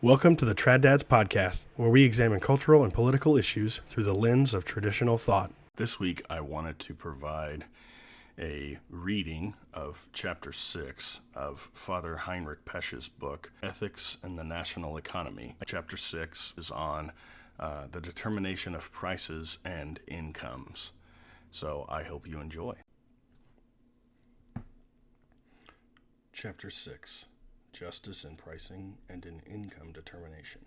Welcome to the Trad Dads podcast, where we examine cultural and political issues through the lens of traditional thought. This week, I wanted to provide a reading of Chapter 6 of Father Heinrich Pesch's book, Ethics and the National Economy. Chapter 6 is on the determination of prices and incomes. So I hope you enjoy. Chapter 6, Justice in Pricing and in Income Determination.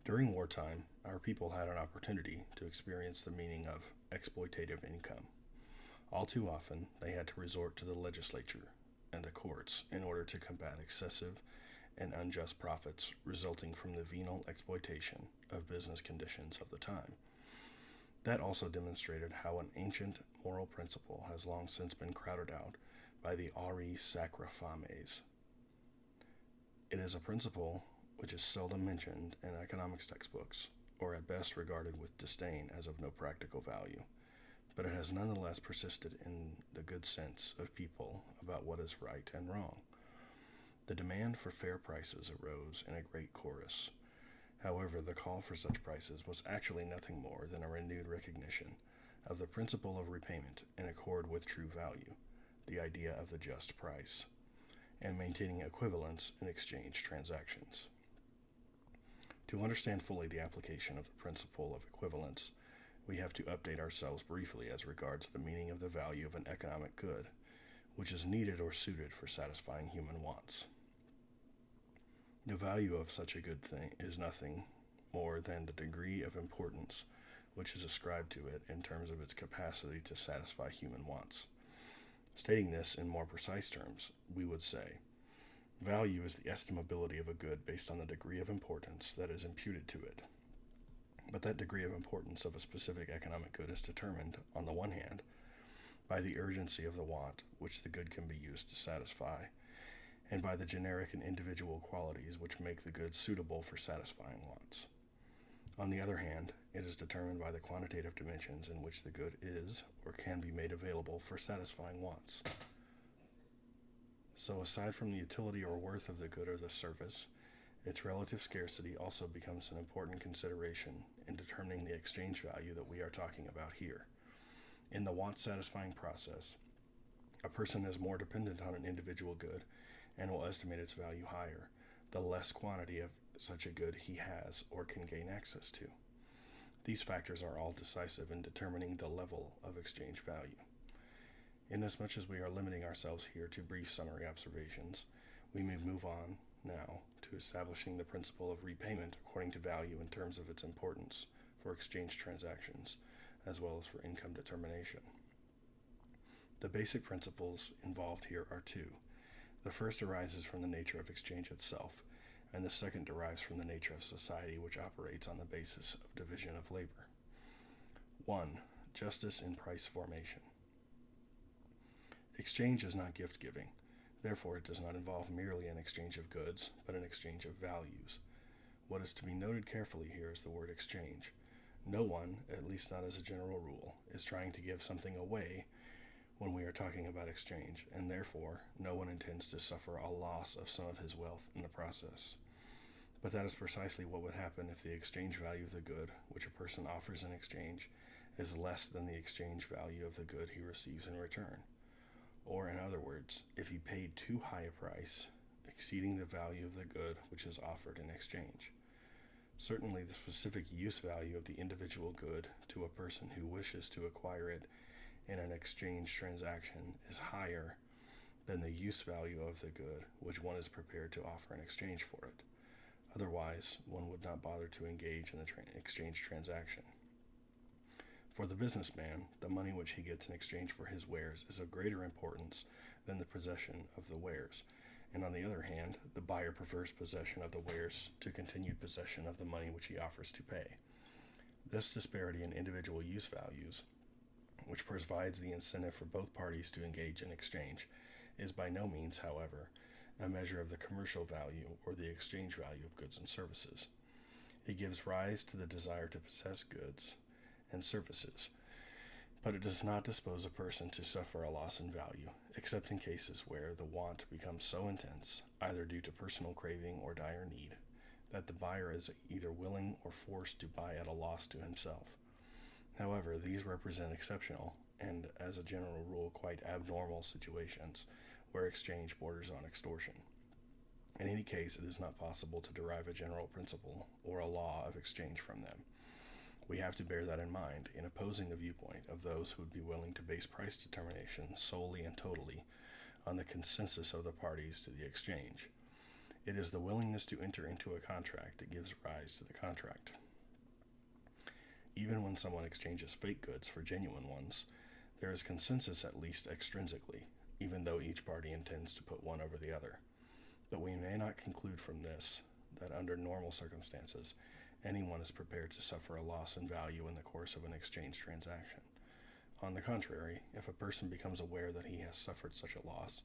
During wartime, our people had an opportunity to experience the meaning of exploitative income. All too often, they had to resort to the legislature and the courts in order to combat excessive and unjust profits resulting from the venal exploitation of business conditions of the time. That also demonstrated how an ancient moral principle has long since been crowded out by the auri sacra fames. It is a principle which is seldom mentioned in economics textbooks, or at best regarded with disdain as of no practical value, but it has nonetheless persisted in the good sense of people about what is right and wrong. The demand for fair prices arose in a great chorus. However, the call for such prices was actually nothing more than a renewed recognition of the principle of repayment in accord with true value, the idea of the just price, and maintaining equivalence in exchange transactions. To understand fully the application of the principle of equivalence, we have to update ourselves briefly as regards the meaning of the value of an economic good, which is needed or suited for satisfying human wants. The value of such a good thing is nothing more than the degree of importance which is ascribed to it in terms of its capacity to satisfy human wants. Stating this in more precise terms, we would say, value is the estimability of a good based on the degree of importance that is imputed to it. But that degree of importance of a specific economic good is determined, on the one hand, by the urgency of the want which the good can be used to satisfy, and by the generic and individual qualities which make the good suitable for satisfying wants. On the other hand, it is determined by the quantitative dimensions in which the good is or can be made available for satisfying wants. So aside from the utility or worth of the good or the service, its relative scarcity also becomes an important consideration in determining the exchange value that we are talking about here. In the want-satisfying process, a person is more dependent on an individual good and will estimate its value higher, the less quantity of such a good he has or can gain access to. These factors are all decisive in determining the level of exchange value. Inasmuch as we are limiting ourselves here to brief summary observations, we may move on now to establishing the principle of repayment according to value in terms of its importance for exchange transactions, as well as for income determination. The basic principles involved here are two. The first arises from the nature of exchange itself, and the second derives from the nature of society which operates on the basis of division of labor. 1. Justice in price formation. Exchange is not gift-giving. Therefore, it does not involve merely an exchange of goods, but an exchange of values. What is to be noted carefully here is the word exchange. No one, at least not as a general rule, is trying to give something away when we are talking about exchange, and therefore no one intends to suffer a loss of some of his wealth in the process. But that is precisely what would happen if the exchange value of the good which a person offers in exchange is less than the exchange value of the good he receives in return. Or, in other words, if he paid too high a price, exceeding the value of the good which is offered in exchange. Certainly the specific use value of the individual good to a person who wishes to acquire it in an exchange transaction is higher than the use value of the good which one is prepared to offer in exchange for it. Otherwise, one would not bother to engage in the exchange transaction. For the businessman, the money which he gets in exchange for his wares is of greater importance than the possession of the wares, and on the other hand, the buyer prefers possession of the wares to continued possession of the money which he offers to pay. This disparity in individual use values, which provides the incentive for both parties to engage in exchange, is by no means, however, a measure of the commercial value or the exchange value of goods and services. It gives rise to the desire to possess goods and services. But it does not dispose a person to suffer a loss in value, except in cases where the want becomes so intense, either due to personal craving or dire need, that the buyer is either willing or forced to buy at a loss to himself. However, these represent exceptional, and as a general rule, quite abnormal situations where exchange borders on extortion. In any case, it is not possible to derive a general principle or a law of exchange from them. We have to bear that in mind in opposing the viewpoint of those who would be willing to base price determination solely and totally on the consensus of the parties to the exchange. It is the willingness to enter into a contract that gives rise to the contract. Even when someone exchanges fake goods for genuine ones, there is consensus at least extrinsically, even though each party intends to put one over the other. But we may not conclude from this that under normal circumstances, anyone is prepared to suffer a loss in value in the course of an exchange transaction. On the contrary, if a person becomes aware that he has suffered such a loss,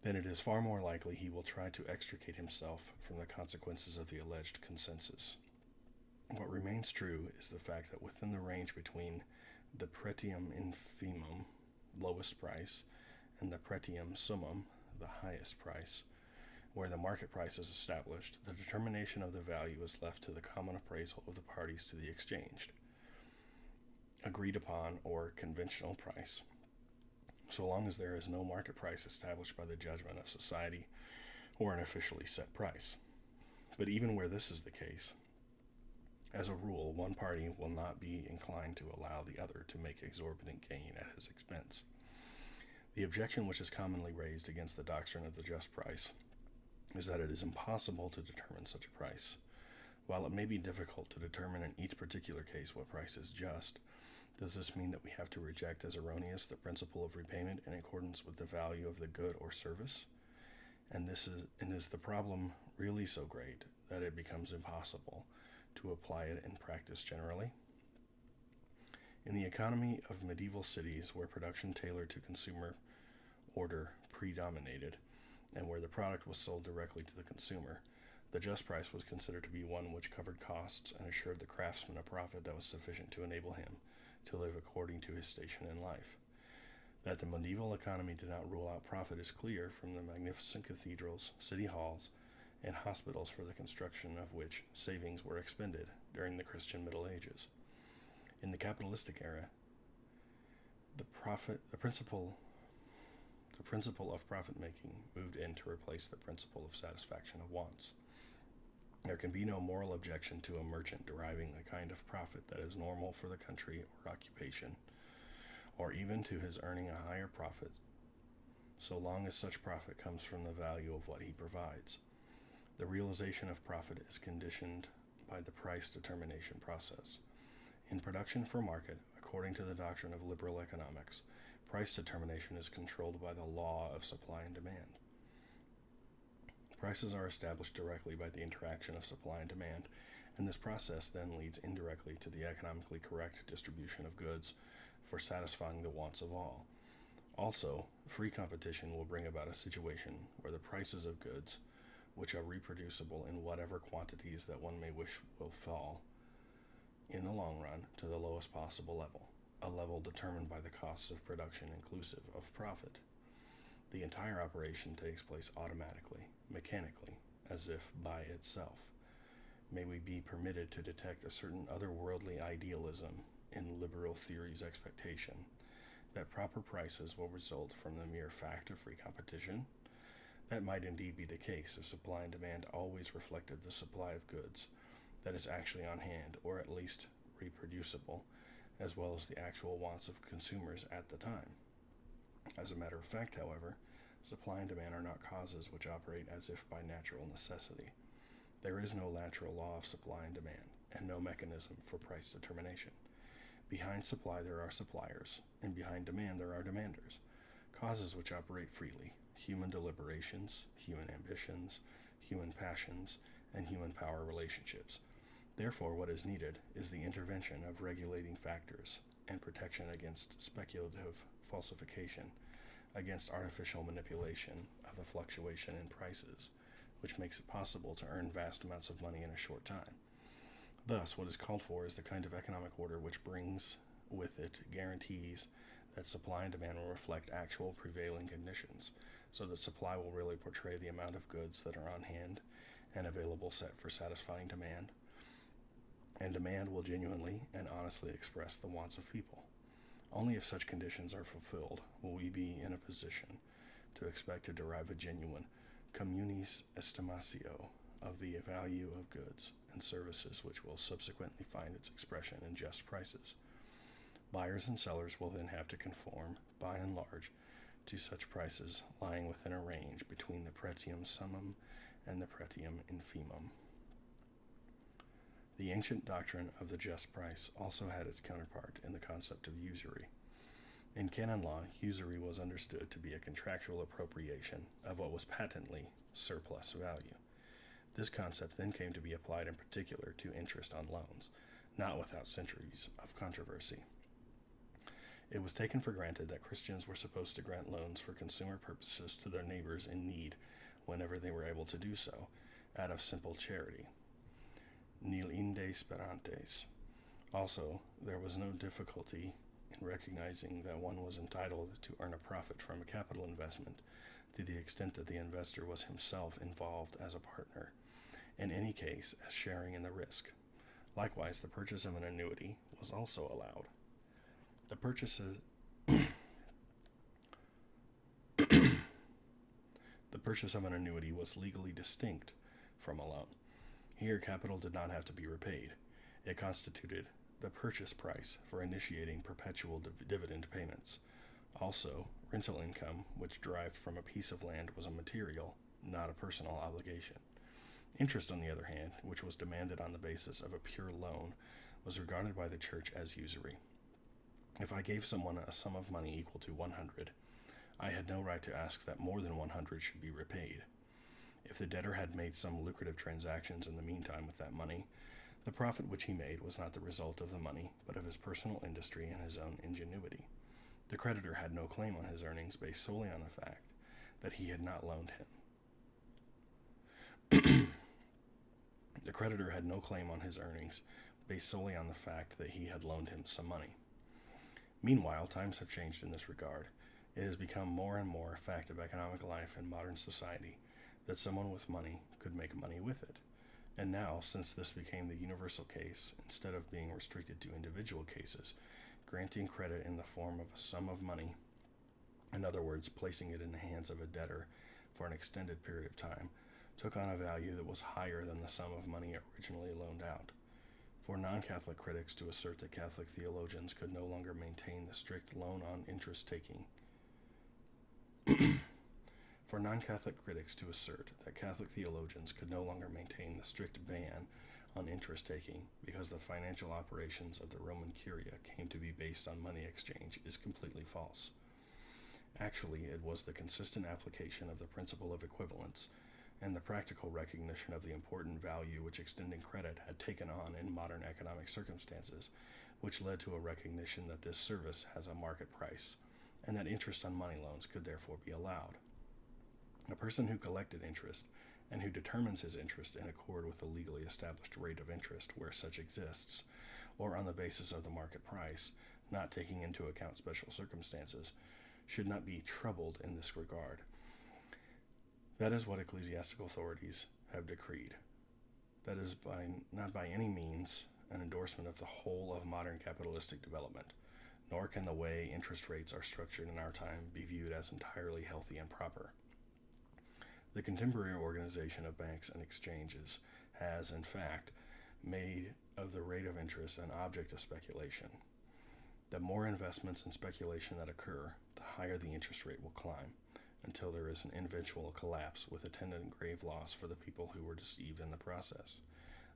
then it is far more likely he will try to extricate himself from the consequences of the alleged consensus. What remains true is the fact that within the range between the pretium infimum, lowest price, and the pretium summum, the highest price, where the market price is established, the determination of the value is left to the common appraisal of the parties to the exchange, agreed upon or conventional price, so long as there is no market price established by the judgment of society or an officially set price. But even where this is the case, as a rule, one party will not be inclined to allow the other to make exorbitant gain at his expense. The objection which is commonly raised against the doctrine of the just price is that it is impossible to determine such a price. While it may be difficult to determine in each particular case what price is just, does this mean that we have to reject as erroneous the principle of repayment in accordance with the value of the good or service? And is the problem really so great that it becomes impossible to apply it in practice generally? In the economy of medieval cities where production tailored to consumer order predominated, and where the product was sold directly to the consumer, the just price was considered to be one which covered costs and assured the craftsman a profit that was sufficient to enable him to live according to his station in life. That the medieval economy did not rule out profit is clear from the magnificent cathedrals, city halls, and hospitals for the construction of which savings were expended during the Christian Middle Ages. In the capitalistic era, the principle of profit-making moved in to replace the principle of satisfaction of wants. There can be no moral objection to a merchant deriving the kind of profit that is normal for the country or occupation, or even to his earning a higher profit, so long as such profit comes from the value of what he provides. The realization of profit is conditioned by the price determination process. In production for market, according to the doctrine of liberal economics, price determination is controlled by the law of supply and demand. Prices are established directly by the interaction of supply and demand, and this process then leads indirectly to the economically correct distribution of goods for satisfying the wants of all. Also, free competition will bring about a situation where the prices of goods, which are reproducible in whatever quantities that one may wish, will fall, in the long run, to the lowest possible level, a level determined by the costs of production inclusive of profit. The entire operation takes place automatically, mechanically, as if by itself. May we be permitted to detect a certain otherworldly idealism in liberal theory's expectation that proper prices will result from the mere fact of free competition? That might indeed be the case if supply and demand always reflected the supply of goods that is actually on hand, or at least reproducible, as well as the actual wants of consumers at the time. As a matter of fact, however, supply and demand are not causes which operate as if by natural necessity. There is no natural law of supply and demand, and no mechanism for price determination. Behind supply there are suppliers, and behind demand there are demanders, causes which operate freely, human deliberations, human ambitions, human passions, and human power relationships. Therefore, what is needed is the intervention of regulating factors and protection against speculative falsification, against artificial manipulation of the fluctuation in prices, which makes it possible to earn vast amounts of money in a short time. Thus, what is called for is the kind of economic order which brings with it guarantees that supply and demand will reflect actual prevailing conditions, so that supply will really portray the amount of goods that are on hand and available set for satisfying demand, and demand will genuinely and honestly express the wants of people. Only if such conditions are fulfilled will we be in a position to expect to derive a genuine communis estimatio of the value of goods and services, which will subsequently find its expression in just prices. Buyers and sellers will then have to conform, by and large, to such prices lying within a range between the pretium summum and the pretium infimum. The ancient doctrine of the just price also had its counterpart in the concept of usury. In canon law, usury was understood to be a contractual appropriation of what was patently surplus value. This concept then came to be applied in particular to interest on loans, not without centuries of controversy. It was taken for granted that Christians were supposed to grant loans for consumer purposes to their neighbors in need whenever they were able to do so, out of simple charity. Nil inde sperantes. Also, there was no difficulty in recognizing that one was entitled to earn a profit from a capital investment to the extent that the investor was himself involved as a partner, in any case as sharing in the risk. Likewise, the purchase of an annuity was also allowed. The purchase of an annuity was legally distinct from a loan. Here, capital did not have to be repaid. It constituted the purchase price for initiating perpetual dividend payments. Also, rental income, which derived from a piece of land, was a material, not a personal obligation. Interest, on the other hand, which was demanded on the basis of a pure loan, was regarded by the church as usury. If I gave someone a sum of money equal to 100, I had no right to ask that more than 100 should be repaid. If the debtor had made some lucrative transactions in the meantime with that money, the profit which he made was not the result of the money, but of his personal industry and his own ingenuity. The creditor had no claim on his earnings based solely on the fact that he had not loaned him. The creditor had no claim on his earnings based solely on the fact that he had loaned him some money. Meanwhile, times have changed in this regard. It has become more and more a fact of economic life in modern society that someone with money could make money with it. And now, since this became the universal case, instead of being restricted to individual cases, granting credit in the form of a sum of money, in other words, placing it in the hands of a debtor for an extended period of time, took on a value that was higher than the sum of money originally loaned out. For non-Catholic critics to assert that Catholic theologians could no longer maintain the strict loan on interest taking For non-Catholic critics to assert that Catholic theologians could no longer maintain the strict ban on interest-taking because the financial operations of the Roman Curia came to be based on money exchange is completely false. Actually, it was the consistent application of the principle of equivalence and the practical recognition of the important value which extending credit had taken on in modern economic circumstances, which led to a recognition that this service has a market price, and that interest on money loans could therefore be allowed. A person who collected interest, and who determines his interest in accord with the legally established rate of interest where such exists, or on the basis of the market price, not taking into account special circumstances, should not be troubled in this regard. That is what ecclesiastical authorities have decreed. That is not by any means an endorsement of the whole of modern capitalistic development, nor can the way interest rates are structured in our time be viewed as entirely healthy and proper. The contemporary organization of banks and exchanges has, in fact, made of the rate of interest an object of speculation. The more investments and speculation that occur, the higher the interest rate will climb, until there is an eventual collapse with attendant grave loss for the people who were deceived in the process.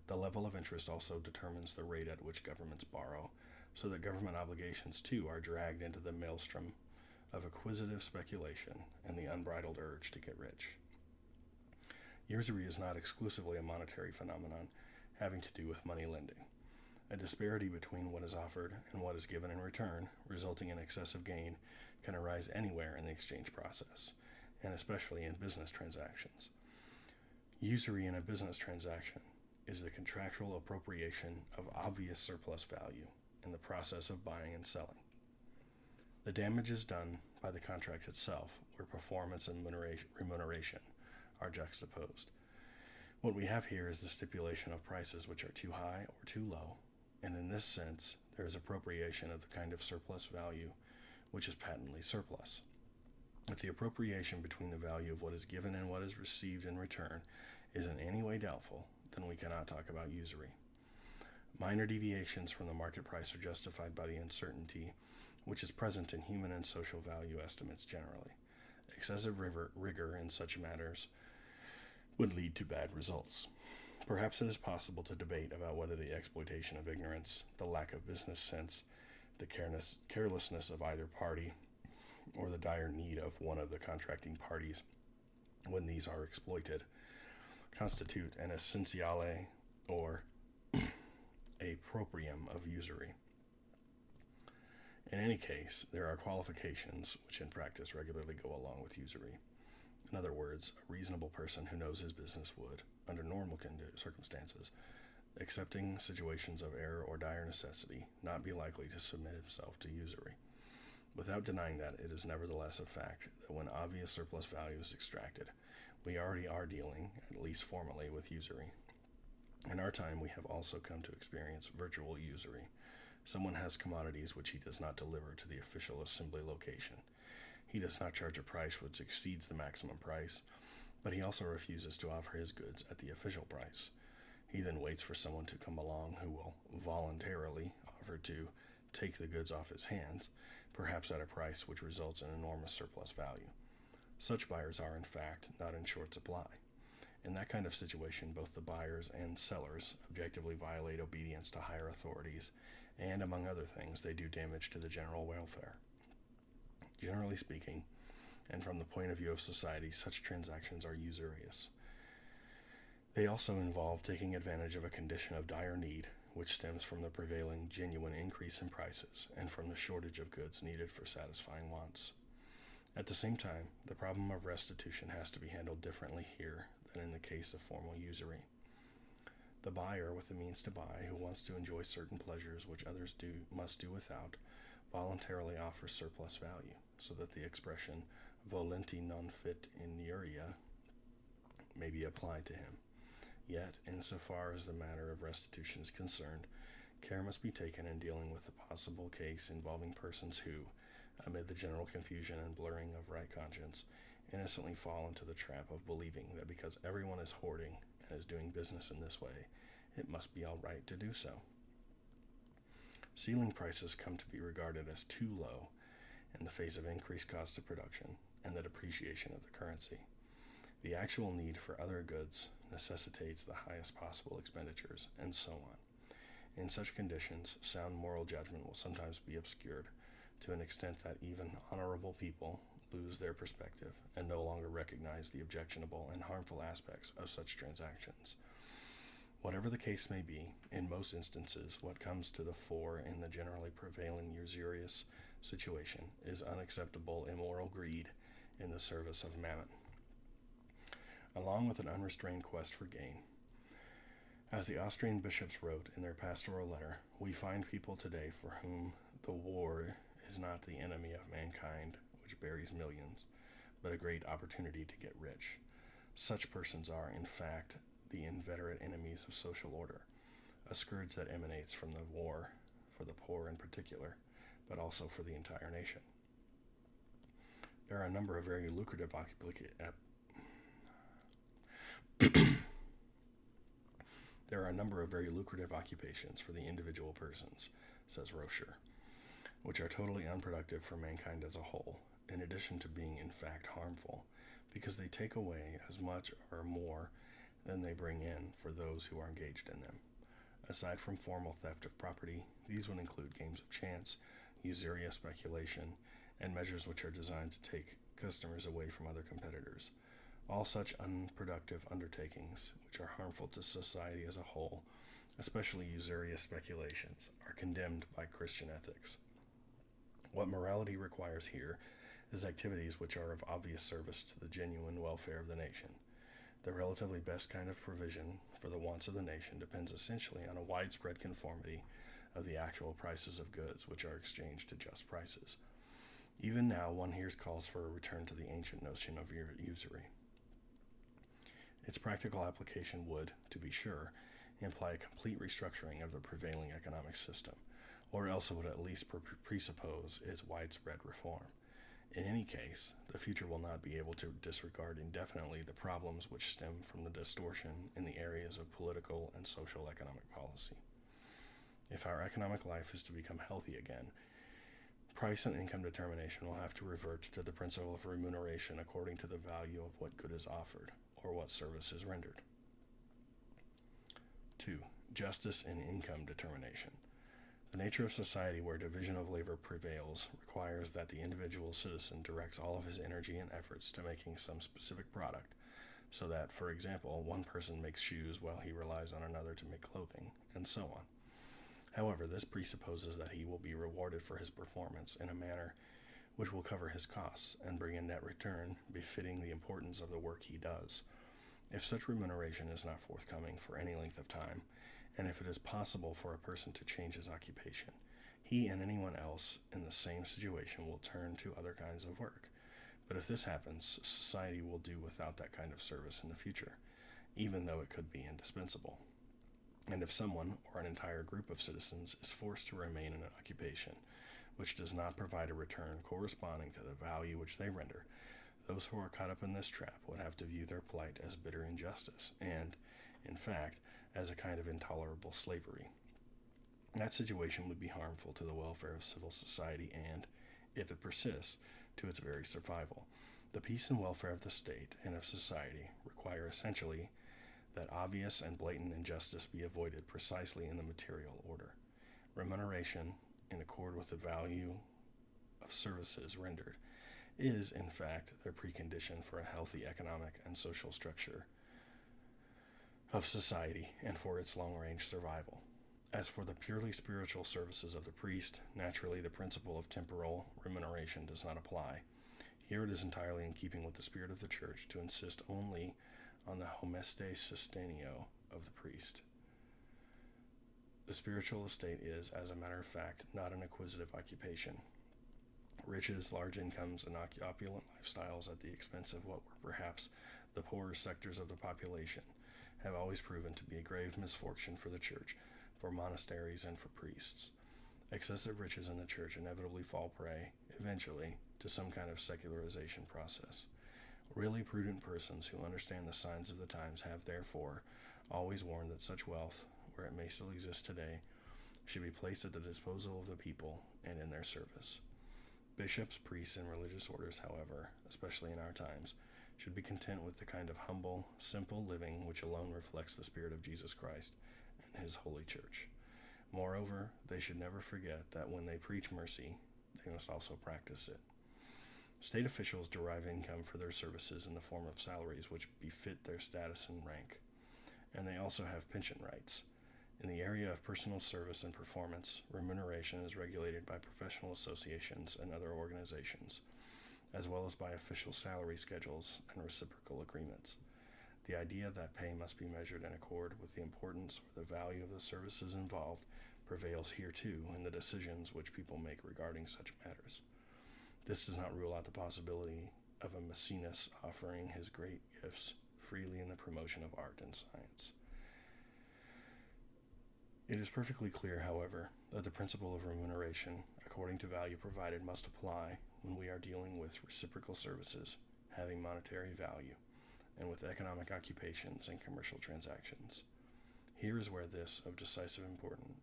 The level of interest also determines the rate at which governments borrow, so that government obligations too are dragged into the maelstrom of acquisitive speculation and the unbridled urge to get rich. Usury is not exclusively a monetary phenomenon having to do with money lending. A disparity between what is offered and what is given in return, resulting in excessive gain, can arise anywhere in the exchange process, and especially in business transactions. Usury in a business transaction is the contractual appropriation of obvious surplus value, in the process of buying and selling. The damage is done by the contract itself, where performance and remuneration are juxtaposed. What we have here is the stipulation of prices which are too high or too low, and in this sense, there is appropriation of the kind of surplus value which is patently surplus. If the appropriation between the value of what is given and what is received in return is in any way doubtful, then we cannot talk about usury. Minor deviations from the market price are justified by the uncertainty which is present in human and social value estimates generally. Excessive rigor in such matters would lead to bad results. Perhaps it is possible to debate about whether the exploitation of ignorance, the lack of business sense, the carelessness of either party, or the dire need of one of the contracting parties, when these are exploited, constitute an essentiale or a proprium of usury. In any case, there are qualifications which in practice regularly go along with usury. In other words, a reasonable person who knows his business would, under normal circumstances, excepting situations of error or dire necessity, not be likely to submit himself to usury. Without denying that, it is nevertheless a fact that when obvious surplus value is extracted, we already are dealing, at least formally, with usury. In our time, we have also come to experience virtual usury. Someone has commodities which he does not deliver to the official assembly location. He does not charge a price which exceeds the maximum price, but he also refuses to offer his goods at the official price. He then waits for someone to come along who will voluntarily offer to take the goods off his hands, perhaps at a price which results in enormous surplus value. Such buyers are, in fact, not in short supply. In that kind of situation, both the buyers and sellers objectively violate obedience to higher authorities, and, among other things, they do damage to the general welfare. Generally speaking, and from the point of view of society, such transactions are usurious. They also involve taking advantage of a condition of dire need, which stems from the prevailing genuine increase in prices and from the shortage of goods needed for satisfying wants. At the same time, the problem of restitution has to be handled differently here than in the case of formal usury. The buyer with the means to buy, who wants to enjoy certain pleasures which others must do without, voluntarily offers surplus value, so that the expression volenti non fit iuria may be applied to him. Yet, insofar as the matter of restitution is concerned, care must be taken in dealing with the possible case involving persons who, amid the general confusion and blurring of right conscience, innocently fall into the trap of believing that because everyone is hoarding and is doing business in this way, it must be all right to do so. Ceiling prices come to be regarded as too low in the face of increased cost of production and the depreciation of the currency. The actual need for other goods necessitates the highest possible expenditures, and so on. In such conditions, sound moral judgment will sometimes be obscured to an extent that even honorable people lose their perspective and no longer recognize the objectionable and harmful aspects of such transactions. Whatever the case may be, in most instances, what comes to the fore in the generally prevailing usurious situation is unacceptable immoral greed in the service of mammon, along with an unrestrained quest for gain. As the Austrian bishops wrote in their pastoral letter, we find people today for whom the war is not the enemy of mankind, which buries millions, but a great opportunity to get rich. Such persons are, in fact, the inveterate enemies of social order, a scourge that emanates from the war for the poor in particular, but also for the entire nation. There are a number of very lucrative occupations for the individual persons, says Rocher, which are totally unproductive for mankind as a whole, in addition to being in fact harmful, because they take away as much or more than they bring in for those who are engaged in them. Aside from formal theft of property, these would include games of chance, usurious speculation, and measures which are designed to take customers away from other competitors. All such unproductive undertakings, which are harmful to society as a whole, especially usurious speculations, are condemned by Christian ethics. What morality requires here is activities which are of obvious service to the genuine welfare of the nation. The relatively best kind of provision for the wants of the nation depends essentially on a widespread conformity of the actual prices of goods which are exchanged to just prices. Even now, one hears calls for a return to the ancient notion of usury. Its practical application would, to be sure, imply a complete restructuring of the prevailing economic system, or else it would at least presuppose its widespread reform. In any case, the future will not be able to disregard indefinitely the problems which stem from the distortion in the areas of political and social economic policy. If our economic life is to become healthy again, price and income determination will have to revert to the principle of remuneration according to the value of what good is offered, or what service is rendered. 2. Justice in income determination. The nature of society where division of labor prevails requires that the individual citizen directs all of his energy and efforts to making some specific product, so that, for example, one person makes shoes while he relies on another to make clothing, and so on. However, this presupposes that he will be rewarded for his performance in a manner which will cover his costs and bring a net return befitting the importance of the work he does. If such remuneration is not forthcoming for any length of time, and if it is possible for a person to change his occupation, he and anyone else in the same situation will turn to other kinds of work. But if this happens, society will do without that kind of service in the future, even though it could be indispensable. And if someone, or an entire group of citizens, is forced to remain in an occupation which does not provide a return corresponding to the value which they render, those who are caught up in this trap would have to view their plight as bitter injustice, and, in fact, as a kind of intolerable slavery. That situation would be harmful to the welfare of civil society and, if it persists, to its very survival. The peace and welfare of the state and of society require essentially that obvious and blatant injustice be avoided precisely in the material order. Remuneration, in accord with the value of services rendered, is, in fact, the precondition for a healthy economic and social structure of society and for its long-range survival. As for the purely spiritual services of the priest, naturally the principle of temporal remuneration does not apply. Here it is entirely in keeping with the spirit of the Church to insist only on the homeste sustenio of the priest. The spiritual estate is, as a matter of fact, not an acquisitive occupation. Riches, large incomes, and opulent lifestyles at the expense of what were perhaps the poorer sectors of the population have always proven to be a grave misfortune for the Church, for monasteries, and for priests. Excessive riches in the Church inevitably fall prey, eventually, to some kind of secularization process. Really prudent persons who understand the signs of the times have, therefore, always warned that such wealth, where it may still exist today, should be placed at the disposal of the people and in their service. Bishops, priests, and religious orders, however, especially in our times, should be content with the kind of humble, simple living which alone reflects the Spirit of Jesus Christ and His Holy Church. Moreover, they should never forget that when they preach mercy, they must also practice it. State officials derive income for their services in the form of salaries which befit their status and rank, and they also have pension rights. In the area of personal service and performance, remuneration is regulated by professional associations and other organizations, as well as by official salary schedules and reciprocal agreements. The idea that pay must be measured in accord with the importance or the value of the services involved prevails here too in the decisions which people make regarding such matters. This does not rule out the possibility of a Maecenas offering his great gifts freely in the promotion of art and science. It is perfectly clear, however, that the principle of remuneration, according to value provided, must apply when we are dealing with reciprocal services having monetary value, and with economic occupations and commercial transactions. Here is where this of decisive importance.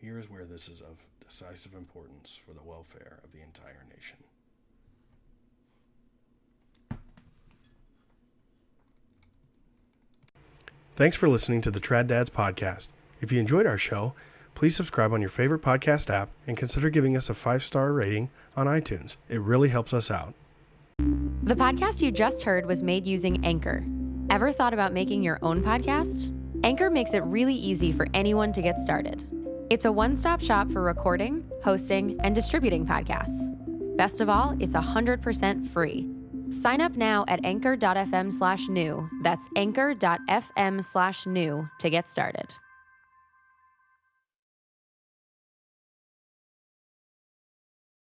Here is where this is of decisive importance for the welfare of the entire nation. Thanks for listening to the Trad Dads podcast. If you enjoyed our show, please subscribe on your favorite podcast app and consider giving us a 5-star rating on iTunes. It really helps us out. The podcast you just heard was made using Anchor. Ever thought about making your own podcast? Anchor makes it really easy for anyone to get started. It's a one-stop shop for recording, hosting, and distributing podcasts. Best of all, it's 100% free. Sign up now at anchor.fm/new. That's anchor.fm/new to get started.